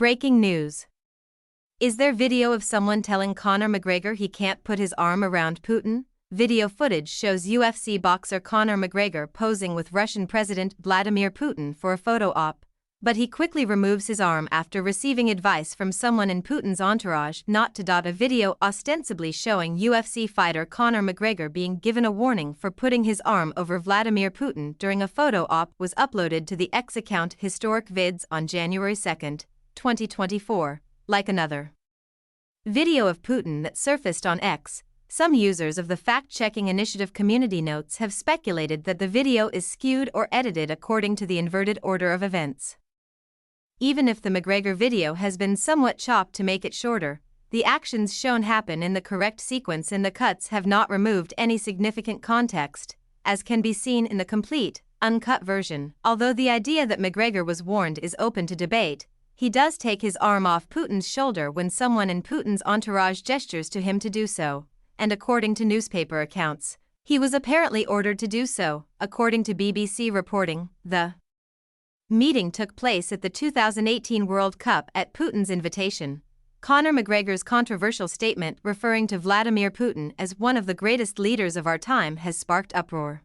Breaking news. Is there video of someone telling Conor McGregor he can't put his arm around Putin? Video footage shows UFC boxer Conor McGregor posing with Russian President Vladimir Putin for a photo op, but he quickly removes his arm after receiving advice from someone in Putin's entourage not to. A video ostensibly showing UFC fighter Conor McGregor being given a warning for putting his arm over Vladimir Putin during a photo op was uploaded to the X account Historic Vids on January 2, 2024, like another video of Putin that surfaced on X. Some users of the fact-checking initiative community notes have speculated that the video is skewed or edited according to the inverted order of events. Even if the McGregor video has been somewhat chopped to make it shorter, the actions shown happen in the correct sequence and the cuts have not removed any significant context, as can be seen in the complete, uncut version. Although the idea that McGregor was warned is open to debate, he does take his arm off Putin's shoulder when someone in Putin's entourage gestures to him to do so, and according to newspaper accounts, he was apparently ordered to do so. According to BBC reporting, the meeting took place at the 2018 World Cup at Putin's invitation. Conor McGregor's controversial statement referring to Vladimir Putin as one of the greatest leaders of our time has sparked uproar.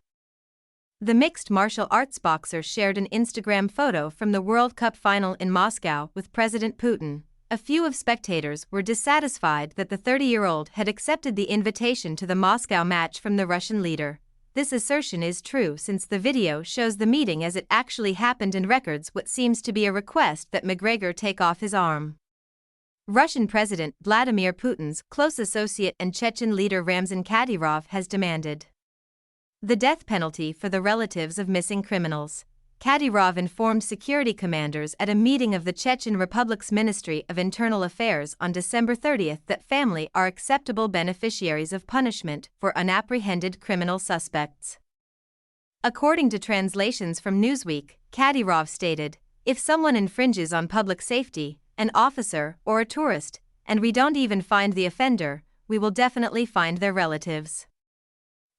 The mixed martial arts boxer shared an Instagram photo from the World Cup final in Moscow with President Putin. A few of spectators were dissatisfied that the 30-year-old had accepted the invitation to the Moscow match from the Russian leader. This assertion is true since the video shows the meeting as it actually happened and records what seems to be a request that McGregor take off his arm. Russian President Vladimir Putin's close associate and Chechen leader Ramzan Kadyrov has demanded the death penalty for the relatives of missing criminals. Kadyrov informed security commanders at a meeting of the Chechen Republic's Ministry of Internal Affairs on December 30 that family are acceptable beneficiaries of punishment for unapprehended criminal suspects. According to translations from Newsweek, Kadyrov stated, "If someone infringes on public safety, an officer or a tourist, and we don't even find the offender, we will definitely find their relatives.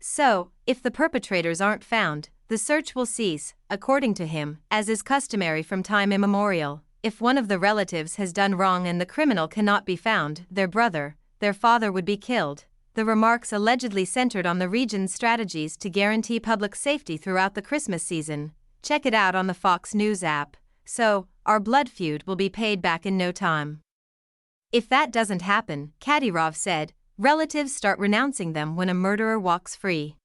So, if the perpetrators aren't found, the search will cease." According to him, as is customary from time immemorial, if one of the relatives has done wrong and the criminal cannot be found, their brother, their father would be killed. The remarks allegedly centered on the region's strategies to guarantee public safety throughout the Christmas season. Check it out on the Fox News app. So, our blood feud will be paid back in no time. If that doesn't happen, Kadyrov said, relatives start renouncing them when a murderer walks free.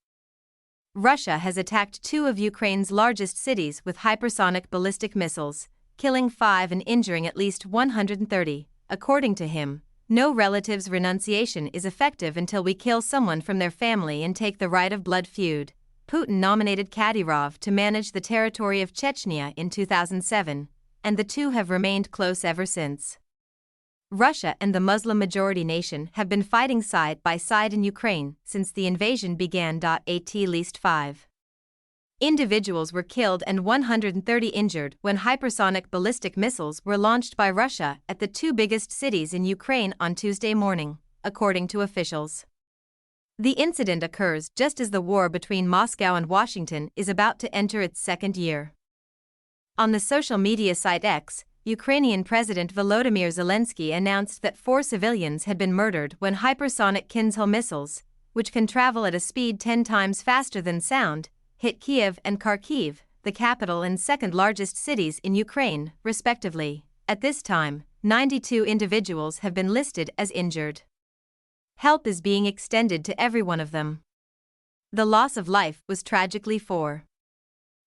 Russia has attacked two of Ukraine's largest cities with hypersonic ballistic missiles, killing 5 and injuring at least 130. According to him, no relative's renunciation is effective until we kill someone from their family and take the right of blood feud. Putin nominated Kadyrov to manage the territory of Chechnya in 2007, and the two have remained close ever since. Russia and the Muslim-majority nation have been fighting side by side in Ukraine since the invasion began. At least 5 individuals were killed and 130 injured when hypersonic ballistic missiles were launched by Russia at the two biggest cities in Ukraine on Tuesday morning, according to officials. The incident occurs just as the war between Moscow and Washington is about to enter its second year. On the social media site X, Ukrainian President Volodymyr Zelensky announced that 4 civilians had been murdered when hypersonic Kinzhal missiles, which can travel at a speed 10 times faster than sound, hit Kiev and Kharkiv, the capital and second-largest cities in Ukraine, respectively. At this time, 92 individuals have been listed as injured. Help is being extended to every one of them. The loss of life was tragically for.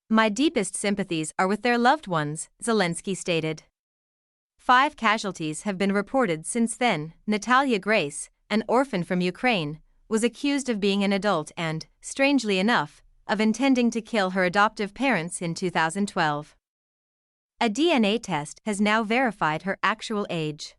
My deepest sympathies are with their loved ones, Zelensky stated. 5 casualties have been reported since then. Natalia Grace, an orphan from Ukraine, was accused of being an adult and, strangely enough, of intending to kill her adoptive parents in 2012. A DNA test has now verified her actual age.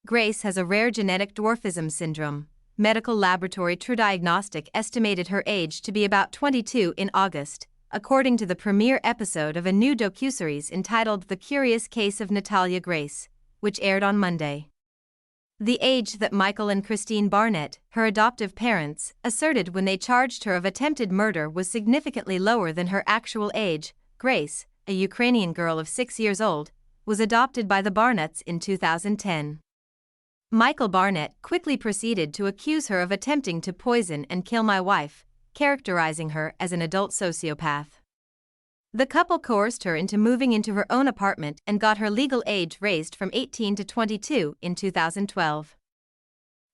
Grace has a rare genetic dwarfism syndrome. Medical laboratory True Diagnostic estimated her age to be about 22 in August, according to the premiere episode of a new docuseries entitled The Curious Case of Natalia Grace, which aired on Monday. The age that Michael and Christine Barnett, her adoptive parents, asserted when they charged her of attempted murder was significantly lower than her actual age. Grace, a Ukrainian girl of 6 years old, was adopted by the Barnetts in 2010. Michael Barnett quickly proceeded to accuse her of attempting to poison and kill my wife, characterizing her as an adult sociopath. The couple coerced her into moving into her own apartment and got her legal age raised from 18 to 22 in 2012.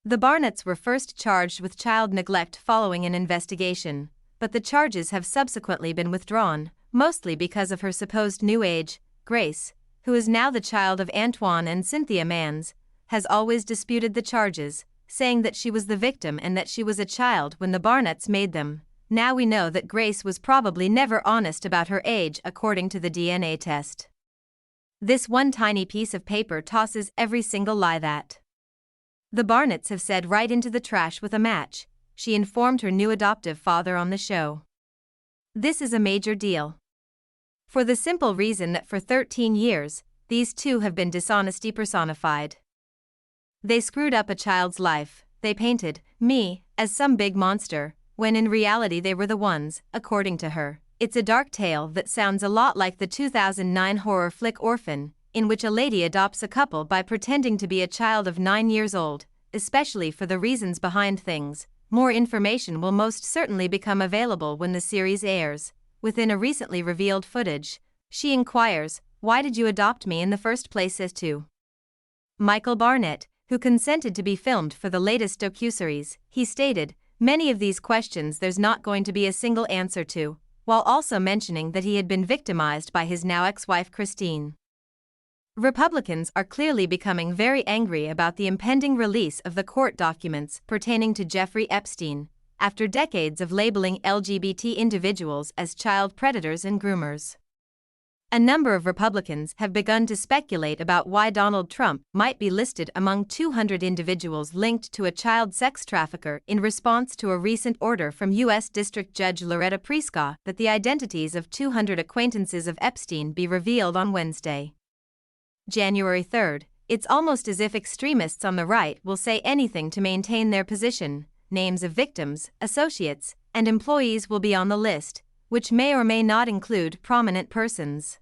The Barnetts were first charged with child neglect following an investigation, but the charges have subsequently been withdrawn, mostly because of her supposed new age. Grace, who is now the child of Antoine and Cynthia Manns, has always disputed the charges, saying that she was the victim and that she was a child when the Barnetts made them. Now we know that Grace was probably never honest about her age according to the DNA test. This one tiny piece of paper tosses every single lie that the Barnetts have said right into the trash with a match, she informed her new adoptive father on the show. This is a major deal. For the simple reason that for 13 years, these two have been dishonesty personified. They screwed up a child's life, they painted me as some big monster, when in reality they were the ones, according to her. It's a dark tale that sounds a lot like the 2009 horror flick Orphan, in which a lady adopts a couple by pretending to be a child of 9 years old, especially for the reasons behind things. More information will most certainly become available when the series airs. Within a recently revealed footage, she inquires, "Why did you adopt me in the first place?" as to Michael Barnett, who consented to be filmed for the latest docuseries. He stated, "Many of these questions there's not going to be a single answer to," while also mentioning that he had been victimized by his now ex-wife Christine. Republicans are clearly becoming very angry about the impending release of the court documents pertaining to Jeffrey Epstein, after decades of labeling LGBT individuals as child predators and groomers. A number of Republicans have begun to speculate about why Donald Trump might be listed among 200 individuals linked to a child sex trafficker in response to a recent order from U.S. District Judge Loretta Prescott that the identities of 200 acquaintances of Epstein be revealed on Wednesday, January 3rd. It's almost as if extremists on the right will say anything to maintain their position. Names of victims, associates, and employees will be on the list, which may or may not include prominent persons.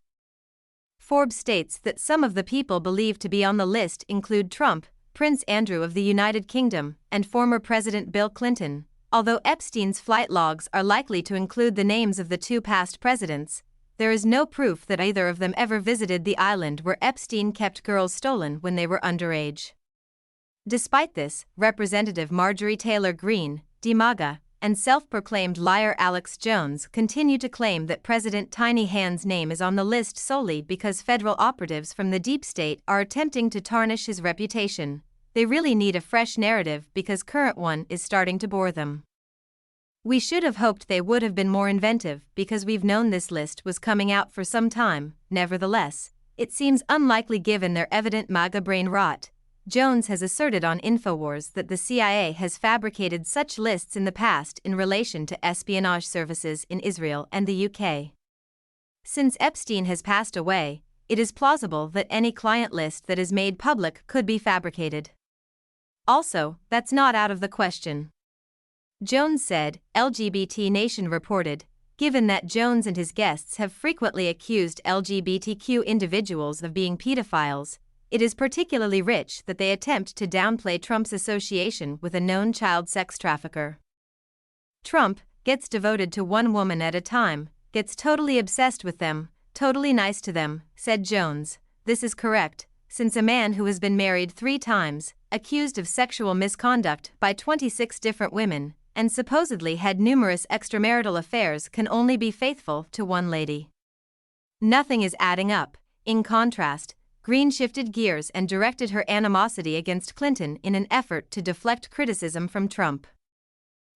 Forbes states that some of the people believed to be on the list include Trump, Prince Andrew of the United Kingdom, and former President Bill Clinton. Although Epstein's flight logs are likely to include the names of the two past presidents, there is no proof that either of them ever visited the island where Epstein kept girls stolen when they were underage. Despite this, Representative Marjorie Taylor Greene, DeMAGA, and self-proclaimed liar Alex Jones continue to claim that President Tiny Hands' name is on the list solely because federal operatives from the deep state are attempting to tarnish his reputation. They really need a fresh narrative because current one is starting to bore them. We should have hoped they would have been more inventive because we've known this list was coming out for some time. Nevertheless, it seems unlikely given their evident MAGA brain rot. Jones has asserted on InfoWars that the CIA has fabricated such lists in the past in relation to espionage services in Israel and the UK. Since Epstein has passed away, it is plausible that any client list that is made public could be fabricated. Also, that's not out of the question. Jones said, LGBT Nation reported, given that Jones and his guests have frequently accused LGBTQ individuals of being pedophiles, it is particularly rich that they attempt to downplay Trump's association with a known child sex trafficker. Trump gets devoted to one woman at a time, gets totally obsessed with them, totally nice to them, said Jones. This is correct, since a man who has been married 3 times, accused of sexual misconduct by 26 different women, and supposedly had numerous extramarital affairs can only be faithful to one lady. Nothing is adding up. In contrast, Greene shifted gears and directed her animosity against Clinton in an effort to deflect criticism from Trump.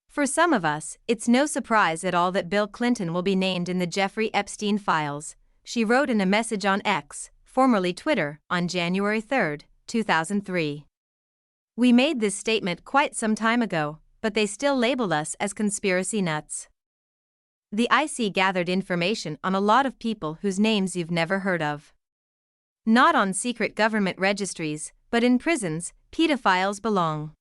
For some of us, it's no surprise at all that Bill Clinton will be named in the Jeffrey Epstein files, she wrote in a message on X, formerly Twitter, on January 3, 2003. We made this statement quite some time ago, but they still label us as conspiracy nuts. The IC gathered information on a lot of people whose names you've never heard of. Not on secret government registries, but in prisons, pedophiles belong.